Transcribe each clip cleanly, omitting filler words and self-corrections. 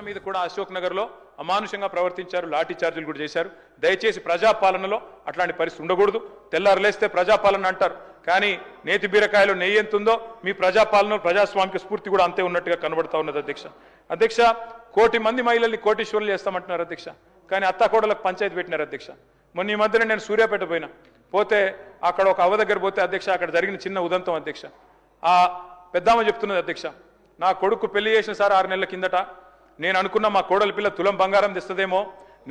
మీద కూడా అశోక్ నగర్ లో అమానుషంగా ప్రవర్తించారు, లాఠీ చార్జీలు కూడా చేశారు. దయచేసి ప్రజాపాలనలో అట్లాంటి పరిస్థితి ఉండకూడదు. తెల్లారులేస్తే ప్రజాపాలన అంటారు, కానీ నేతి బీరకాయలో నెయ్యి ఎంత ఉందో మీ ప్రజాపాలన ప్రజాస్వామిక స్ఫూర్తి కూడా అంతే ఉన్నట్టుగా కనబడతా ఉన్నది. అధ్యక్ష 1 కోటి మంది మహిళల్ని కోటీశ్వరులు చేస్తామంటున్నారు అధ్యక్ష, కానీ అత్తాకోడలకు పంచాయతీ పెట్టినారు అధ్యక్ష. మొన్న ఈ మధ్యన నేను సూర్యాపేట పోతే అక్కడ ఒక అవ్వ దగ్గర పోతే అధ్యక్ష అక్కడ జరిగిన చిన్న ఉదంతం అధ్యక్ష. ఆ పెద్దామ చెప్తున్నది అధ్యక్ష, నా కొడుకు పెళ్లి చేసిన సార్ 6 నెలల కిందట, నేను అనుకున్నా మా కోడలి పిల్ల తులం బంగారం తెస్తుందేమో,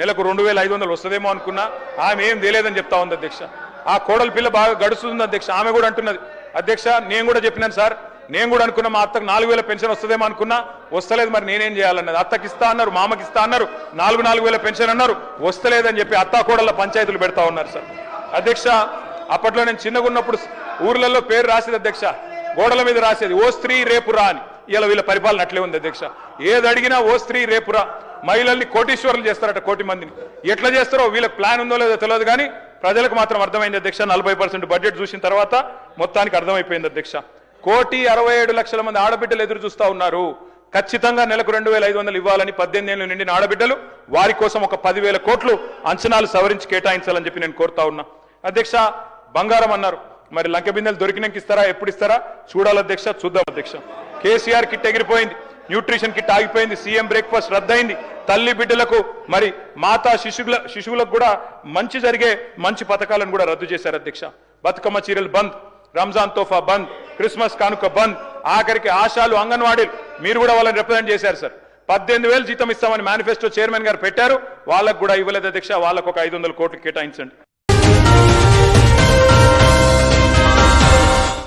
నెలకు 2500 వస్తుందేమో అనుకున్నా, ఆమె ఏం తెలియదని చెప్తా ఉంది అధ్యక్ష. ఆ కోడలి పిల్ల బాగా గడుస్తుంది అధ్యక్ష. ఆమె కూడా అంటున్నది అధ్యక్ష, నేను కూడా చెప్పినాను సార్, నేను కూడా అనుకున్నా మా అత్తకు 4000 పెన్షన్ వస్తుందేమో అనుకున్నా, వస్తలేదు, మరి నేనేం చేయాలన్నది. అత్తకి ఇస్తా అన్నారు, మామకి ఇస్తా అన్నారు, 4000 పెన్షన్ అన్నారు, వస్తలేదని చెప్పి అత్తా కోడళ్ళ పంచాయతీలు పెడతా ఉన్నారు సార్. అధ్యక్ష అప్పట్లో నేను చిన్నగా ఉన్నప్పుడు ఊర్లలో పేరు రాసేది అధ్యక్ష, గోడల మీద రాసేది ఓ స్త్రీ రేపురా అని. ఇలా వీళ్ళ పరిపాలన అట్లే ఉంది అధ్యక్ష. ఏది అడిగినా ఓ స్త్రీ రేపురా. మహిళల్ని కోటీశ్వరులు చేస్తారట, 1 కోటి మందిని. ఎట్లా చేస్తారో వీళ్ళకి ప్లాన్ ఉందో లేదో తెలియదు, కానీ ప్రజలకు మాత్రం అర్థమైంది అధ్యక్ష. 40% బడ్జెట్ చూసిన తర్వాత మొత్తానికి అర్థమైపోయింది అధ్యక్ష. 1,67,00,000 మంది ఆడబిడ్డలు ఎదురు చూస్తా ఉన్నారు. ఖచ్చితంగా నెలకు 2,500 ఇవ్వాలని 18 ఏళ్ళు నిండిన ఆడబిడ్డలు, వారి కోసం ఒక 10,000 కోట్లు అంచనాలు సవరించి కేటాయించాలని చెప్పి నేను కోరుతా ఉన్నా అధ్యక్ష. బంగారం అన్నారు, మరి లంక బిందెలు దొరికినాక ఇస్తారా, ఎప్పుడు ఇస్తారా చూడాలి అధ్యక్ష, చూద్దాం అధ్యక్ష. కేసీఆర్ కిట్ ఎగిరిపోయింది, న్యూట్రిషన్ కిట్ ఆగిపోయింది, సీఎం బ్రేక్ఫాస్ట్ రద్దయింది, తల్లి బిడ్డలకు మరి మాతా శిశువులకు కూడా మంచి జరిగే మంచి పథకాలను కూడా రద్దు చేశారు అధ్యక్ష. బతుకమ్మ చీరలు బంద్, రంజాన్ తోఫా బంద్, క్రిస్మస్ కానుక బంద్, ఆఖరికి ఆశాలు అంగన్వాడీలు మీరు కూడా వాళ్ళని రిప్రజెంట్ చేశారు సార్. 18,000 జీతం ఇస్తామని మేనిఫెస్టో చైర్మన్ గారు పెట్టారు, వాళ్ళకు కూడా ఇవ్వలేదు అధ్యక్ష. వాళ్ళకు ఒక 500 కోట్లు కేటాయించండి.